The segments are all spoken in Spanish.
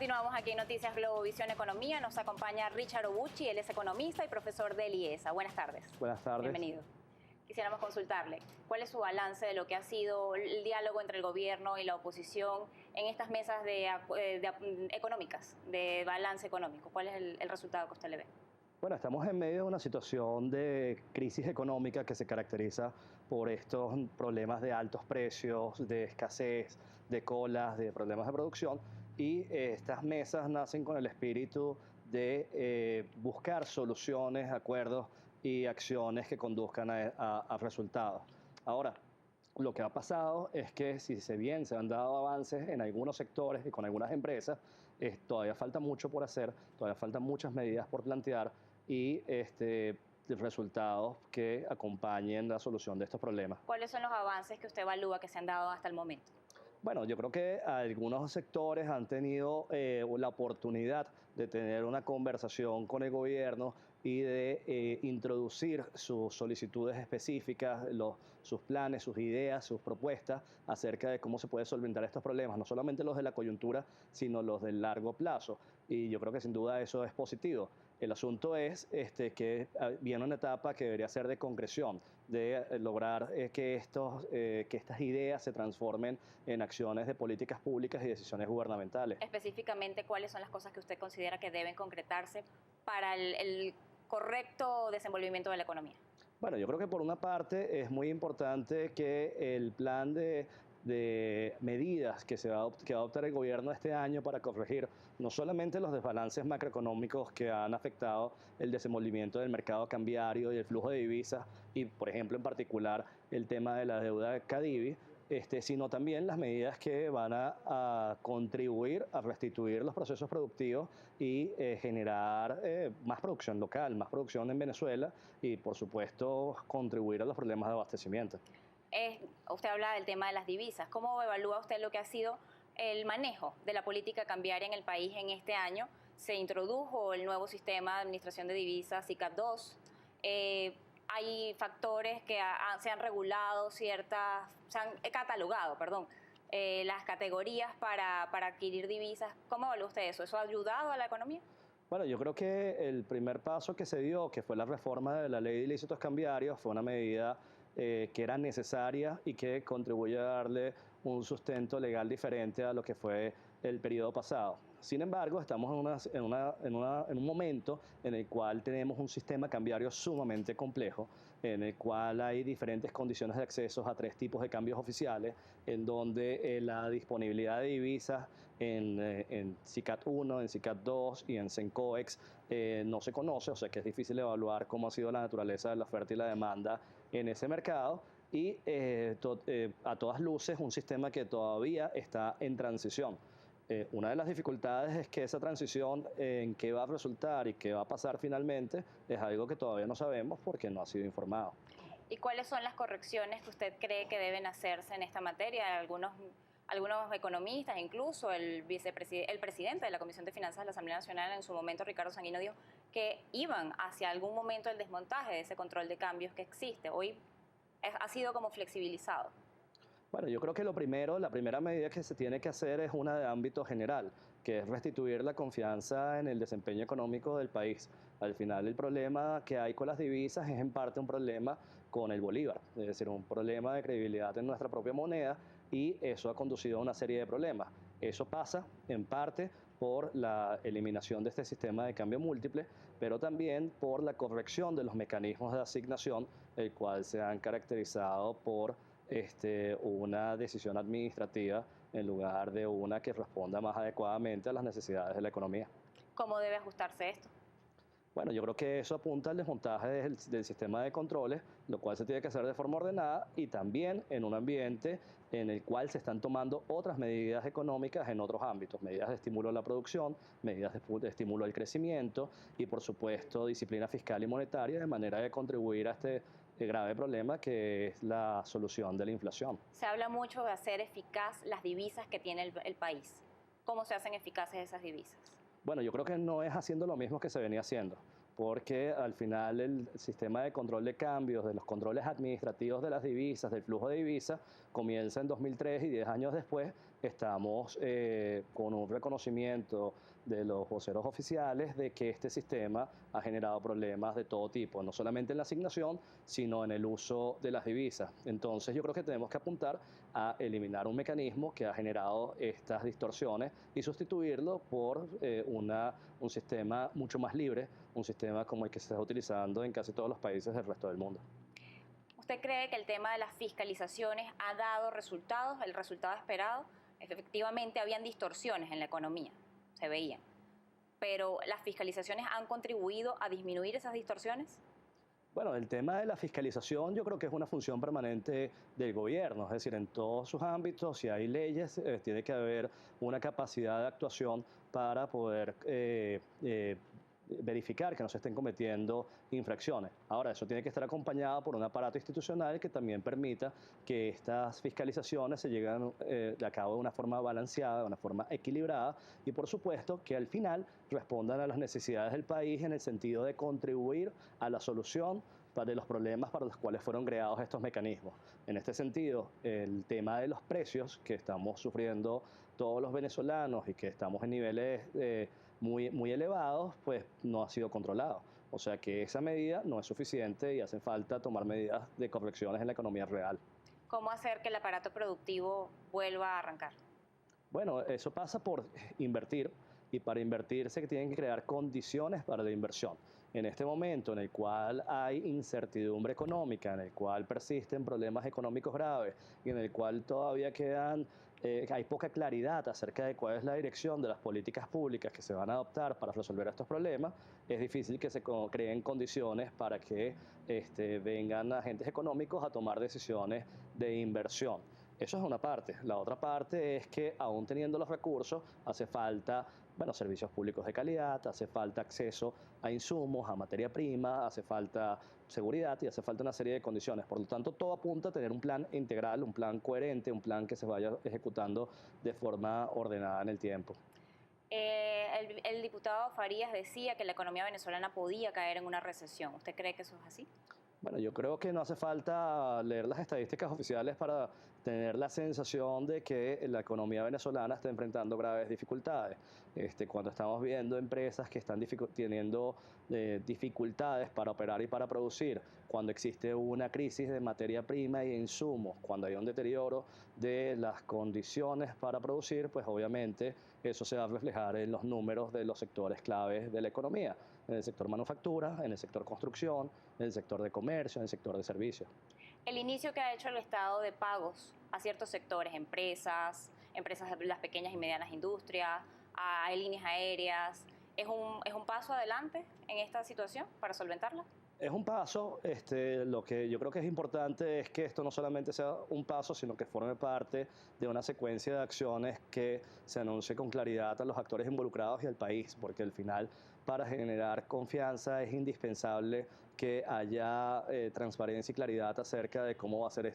Continuamos aquí en Noticias Globovisión Economía. Nos acompaña Richard Obuchi, él es economista y profesor del IESA. Buenas tardes. Buenas tardes. Bienvenido. Quisiéramos consultarle, ¿cuál es su balance de lo que ha sido el diálogo entre el gobierno y la oposición en estas mesas económicas, de balance económico? ¿Cuál es el resultado que usted le ve? Bueno, estamos en medio de una situación de crisis económica que se caracteriza por estos problemas de altos precios, de escasez, de colas, de problemas de producción, y estas mesas nacen con el espíritu de buscar soluciones, acuerdos y acciones que conduzcan a resultados. Ahora, lo que ha pasado es que si bien se han dado avances en algunos sectores y con algunas empresas, todavía falta mucho por hacer, todavía faltan muchas medidas por plantear y resultados que acompañen la solución de estos problemas. ¿Cuáles son los avances que usted evalúa que se han dado hasta el momento? Bueno, yo creo que algunos sectores han tenido la oportunidad de tener una conversación con el gobierno y de introducir sus solicitudes específicas, sus planes, sus ideas, sus propuestas acerca de cómo se puede solventar estos problemas, no solamente los de la coyuntura, sino los del largo plazo. Y yo creo que sin duda eso es positivo. El asunto es que viene una etapa que debería ser de concreción, de lograr que estas ideas se transformen en acciones de políticas públicas y decisiones gubernamentales. Específicamente, ¿cuáles son las cosas que usted considera que deben concretarse para el correcto desenvolvimiento de la economía? Bueno, yo creo que por una parte es muy importante que el plan de medidas que va a adoptar el gobierno este año para corregir no solamente los desbalances macroeconómicos que han afectado el desenvolvimiento del mercado cambiario y el flujo de divisas y, por ejemplo, en particular el tema de la deuda Cadivi, sino también las medidas que van a contribuir a restituir los procesos productivos y generar más producción local, más producción en Venezuela y, por supuesto, contribuir a los problemas de abastecimiento. Usted habla del tema de las divisas. ¿Cómo evalúa usted lo que ha sido el manejo de la política cambiaria en el país en este año? Se introdujo el nuevo sistema de administración de divisas, SICAP II. Hay factores que se han regulado, se han catalogado, las categorías para adquirir divisas. ¿Cómo evalúa usted eso? ¿Eso ha ayudado a la economía? Bueno, yo creo que el primer paso que se dio, que fue la reforma de la ley de ilícitos cambiarios, fue una medida que era necesaria y que contribuye a darle un sustento legal diferente a lo que fue el periodo pasado. Sin embargo, estamos en un momento en el cual tenemos un sistema cambiario sumamente complejo, en el cual hay diferentes condiciones de acceso a 3 tipos de cambios oficiales, en donde la disponibilidad de divisas en SICAP I, en SICAP II y en CENCOEX no se conoce, o sea que es difícil evaluar cómo ha sido la naturaleza de la oferta y la demanda en ese mercado. Y a todas luces un sistema que todavía está en transición. Una de las dificultades es que esa transición en qué va a resultar y qué va a pasar finalmente es algo que todavía no sabemos porque no ha sido informado. ¿Y cuáles son las correcciones que usted cree que deben hacerse en esta materia? Algunos economistas, incluso el presidente de la Comisión de Finanzas de la Asamblea Nacional en su momento, Ricardo Sanguino, dijo que iban hacia algún momento el desmontaje de ese control de cambios que existe. Hoy ha sido como flexibilizado. Bueno, yo creo que la primera medida que se tiene que hacer es una de ámbito general, que es restituir la confianza en el desempeño económico del país. Al final, el problema que hay con las divisas es en parte un problema con el bolívar, es decir, un problema de credibilidad en nuestra propia moneda y eso ha conducido a una serie de problemas. Eso pasa en parte por la eliminación de este sistema de cambio múltiple, pero también por la corrección de los mecanismos de asignación, el cual se han caracterizado por una decisión administrativa en lugar de una que responda más adecuadamente a las necesidades de la economía. ¿Cómo debe ajustarse esto? Bueno, yo creo que eso apunta al desmontaje del sistema de controles, lo cual se tiene que hacer de forma ordenada y también en un ambiente en el cual se están tomando otras medidas económicas en otros ámbitos, medidas de estímulo a la producción, medidas de estímulo al crecimiento y, por supuesto, disciplina fiscal y monetaria de manera de contribuir a este grave problema que es la solución de la inflación. Se habla mucho de hacer eficaz las divisas que tiene el país. ¿Cómo se hacen eficaces esas divisas? Bueno, yo creo que no es haciendo lo mismo que se venía haciendo, porque al final el sistema de control de cambios, de los controles administrativos de las divisas, del flujo de divisas, comienza en 2003 y 10 años después estamos con un reconocimiento de los voceros oficiales de que este sistema ha generado problemas de todo tipo, no solamente en la asignación, sino en el uso de las divisas. Entonces yo creo que tenemos que apuntar a eliminar un mecanismo que ha generado estas distorsiones y sustituirlo por un sistema mucho más libre, un sistema como el que se está utilizando en casi todos los países del resto del mundo. ¿Usted cree que el tema de las fiscalizaciones ha dado resultados, el resultado esperado? Efectivamente, habían distorsiones en la economía, se veían, pero ¿las fiscalizaciones han contribuido a disminuir esas distorsiones? Bueno, el tema de la fiscalización yo creo que es una función permanente del gobierno, es decir, en todos sus ámbitos, si hay leyes, tiene que haber una capacidad de actuación para poder verificar que no se estén cometiendo infracciones. Ahora, eso tiene que estar acompañado por un aparato institucional que también permita que estas fiscalizaciones se lleguen a cabo de una forma balanceada, de una forma equilibrada y, por supuesto, que al final respondan a las necesidades del país en el sentido de contribuir a la solución de los problemas para los cuales fueron creados estos mecanismos. En este sentido, el tema de los precios que estamos sufriendo todos los venezolanos y que estamos en niveles muy elevados, pues no ha sido controlado. O sea que esa medida no es suficiente y hace falta tomar medidas de correcciones en la economía real. ¿Cómo hacer que el aparato productivo vuelva a arrancar? Bueno, eso pasa por invertir y para invertir se tienen que crear condiciones para la inversión. En este momento en el cual hay incertidumbre económica, en el cual persisten problemas económicos graves y en el cual todavía hay poca claridad acerca de cuál es la dirección de las políticas públicas que se van a adoptar para resolver estos problemas, es difícil que se creen condiciones para que vengan agentes económicos a tomar decisiones de inversión. Eso es una parte. La otra parte es que, aún teniendo los recursos, hace falta servicios públicos de calidad, hace falta acceso a insumos, a materia prima, hace falta seguridad y hace falta una serie de condiciones. Por lo tanto, todo apunta a tener un plan integral, un plan coherente, un plan que se vaya ejecutando de forma ordenada en el tiempo. El diputado Farías decía que la economía venezolana podía caer en una recesión. ¿Usted cree que eso es así? Bueno, yo creo que no hace falta leer las estadísticas oficiales para tener la sensación de que la economía venezolana está enfrentando graves dificultades. Cuando estamos viendo empresas que están teniendo dificultades para operar y para producir, cuando existe una crisis de materia prima y de insumos, cuando hay un deterioro de las condiciones para producir, pues obviamente eso se va a reflejar en los números de los sectores claves de la economía, en el sector manufactura, en el sector construcción, en el sector de comercio, en el sector de servicios. El inicio que ha hecho el Estado de pagos a ciertos sectores, empresas de las pequeñas y medianas industrias, a líneas aéreas, ¿es un paso adelante en esta situación para solventarla? Es un paso, lo que yo creo que es importante es que esto no solamente sea un paso, sino que forme parte de una secuencia de acciones que se anuncie con claridad a los actores involucrados y al país, porque al final, para generar confianza es indispensable que haya transparencia y claridad acerca de cómo va a ser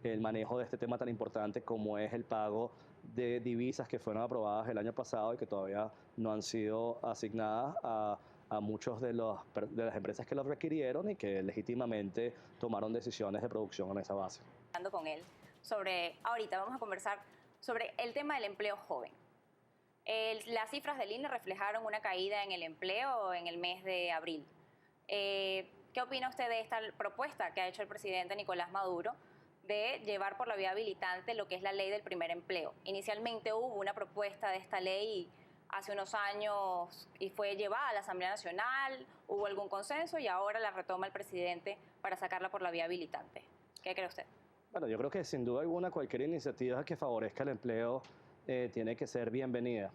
el manejo de este tema tan importante como es el pago de divisas que fueron aprobadas el año pasado y que todavía no han sido asignadas a muchos de las empresas que los requirieron y que legítimamente tomaron decisiones de producción en esa base. Hablando con él ahorita vamos a conversar sobre el tema del empleo joven. Las cifras del INE reflejaron una caída en el empleo en el mes de abril. ¿Qué opina usted de esta propuesta que ha hecho el presidente Nicolás Maduro de llevar por la vía habilitante lo que es la ley del primer empleo? Inicialmente hubo una propuesta de esta ley hace unos años y fue llevada a la Asamblea Nacional, hubo algún consenso y ahora la retoma el presidente para sacarla por la vía habilitante. ¿Qué cree usted? Bueno, yo creo que sin duda alguna cualquier iniciativa que favorezca el empleo tiene que ser bienvenida.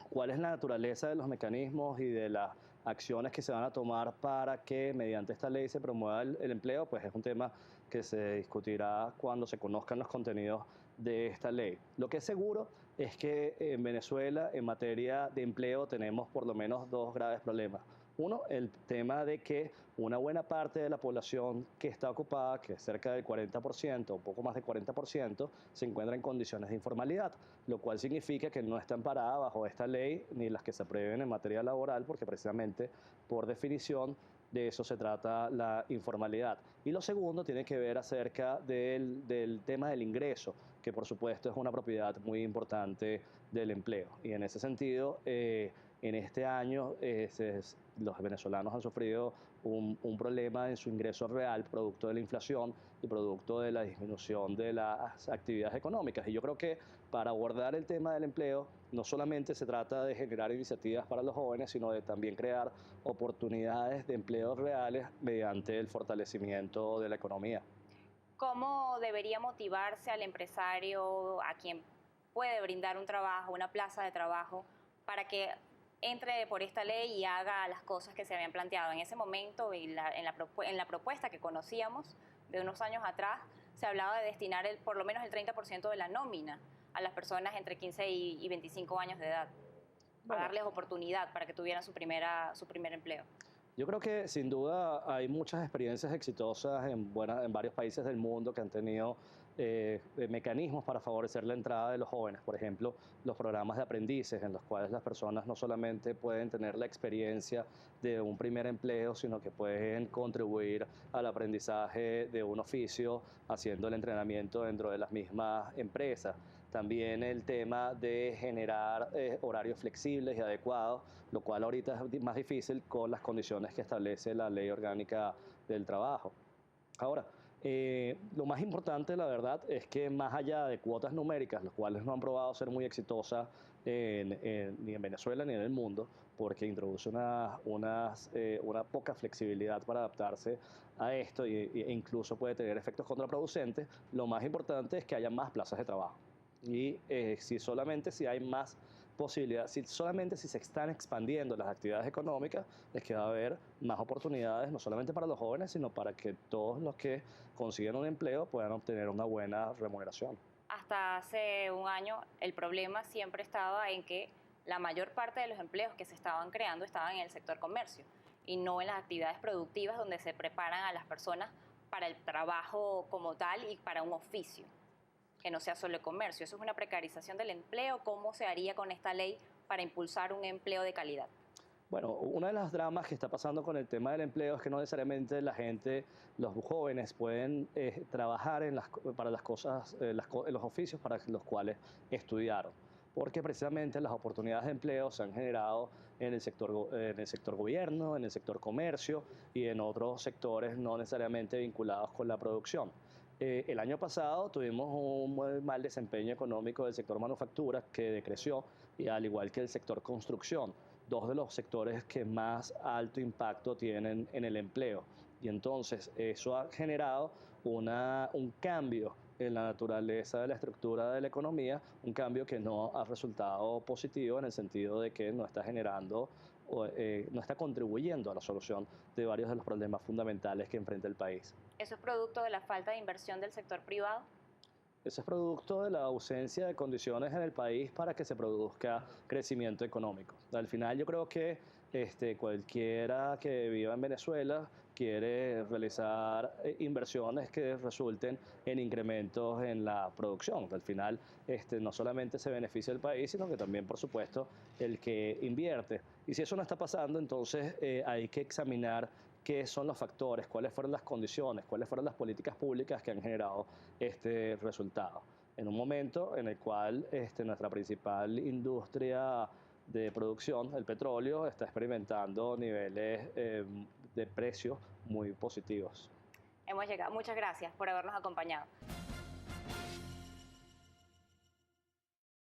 ¿Cuál es la naturaleza de los mecanismos y de las acciones que se van a tomar para que mediante esta ley se promueva el empleo? Pues es un tema que se discutirá cuando se conozcan los contenidos de esta ley. Lo que es seguro es que en Venezuela, en materia de empleo, tenemos por lo menos dos graves problemas. Uno, el tema de que una buena parte de la población que está ocupada, que es cerca del 40%, un poco más del 40%, se encuentra en condiciones de informalidad, lo cual significa que no está amparada bajo esta ley ni las que se aprueben en materia laboral, porque precisamente por definición de eso se trata la informalidad. Y lo segundo tiene que ver acerca del tema del ingreso, que por supuesto es una propiedad muy importante del empleo. Y en ese sentido, en este año los venezolanos han sufrido un problema en su ingreso real, producto de la inflación y producto de la disminución de las actividades económicas. Y yo creo que para abordar el tema del empleo, no solamente se trata de generar iniciativas para los jóvenes, sino de también crear oportunidades de empleos reales mediante el fortalecimiento de la economía. ¿Cómo debería motivarse al empresario, a quien puede brindar un trabajo, una plaza de trabajo, para que entre por esta ley y haga las cosas que se habían planteado en ese momento? En la propuesta que conocíamos de unos años atrás, se hablaba de destinar por lo menos el 30% de la nómina a las personas entre 15 y 25 años de edad, para Bueno, darles oportunidad para que tuvieran su primer empleo. yo creo que sin duda hay muchas experiencias exitosas en varios países del mundo que han tenido mecanismos para favorecer la entrada de los jóvenes. Por ejemplo, los programas de aprendices en los cuales las personas no solamente pueden tener la experiencia de un primer empleo, sino que pueden contribuir al aprendizaje de un oficio haciendo el entrenamiento dentro de las mismas empresas. También el tema de generar horarios flexibles y adecuados, lo cual ahorita es más difícil con las condiciones que establece la Ley Orgánica del Trabajo. Ahora, lo más importante, la verdad, es que más allá de cuotas numéricas, las cuales no han probado ser muy exitosas ni en Venezuela ni en el mundo, porque introduce una poca flexibilidad para adaptarse a esto e incluso puede tener efectos contraproducentes, lo más importante es que haya más plazas de trabajo. Y si hay más posibilidades, solamente si se están expandiendo las actividades económicas, es que va a haber más oportunidades, no solamente para los jóvenes, sino para que todos los que consiguen un empleo puedan obtener una buena remuneración. Hasta hace un año el problema siempre estaba en que la mayor parte de los empleos que se estaban creando estaban en el sector comercio y no en las actividades productivas donde se preparan a las personas para el trabajo como tal y para un oficio, que no sea solo el comercio. Eso es una precarización del empleo. ¿Cómo se haría con esta ley para impulsar un empleo de calidad? Bueno, una de las dramas que está pasando con el tema del empleo es que no necesariamente la gente, los jóvenes pueden trabajar para las cosas, los oficios para los cuales estudiaron, porque precisamente las oportunidades de empleo se han generado en el sector gobierno, en el sector comercio y en otros sectores no necesariamente vinculados con la producción. El año pasado tuvimos un muy mal desempeño económico del sector manufactura que decreció, y al igual que el sector construcción, dos de los sectores que más alto impacto tienen en el empleo. Y entonces eso ha generado un cambio en la naturaleza de la estructura de la economía, un cambio que no ha resultado positivo en el sentido de que no está generando no está contribuyendo a la solución de varios de los problemas fundamentales que enfrenta el país. ¿Eso es producto de la falta de inversión del sector privado? Eso es producto de la ausencia de condiciones en el país para que se produzca crecimiento económico. Al final yo creo que cualquiera que viva en Venezuela quiere realizar inversiones que resulten en incrementos en la producción. Al final no solamente se beneficia el país, sino que también, por supuesto, el que invierte. Y si eso no está pasando, entonces hay que examinar qué son los factores, cuáles fueron las condiciones, cuáles fueron las políticas públicas que han generado este resultado. En un momento en el cual nuestra principal industria de producción, el petróleo, está experimentando niveles de precios muy positivos. Hemos llegado. Muchas gracias por habernos acompañado.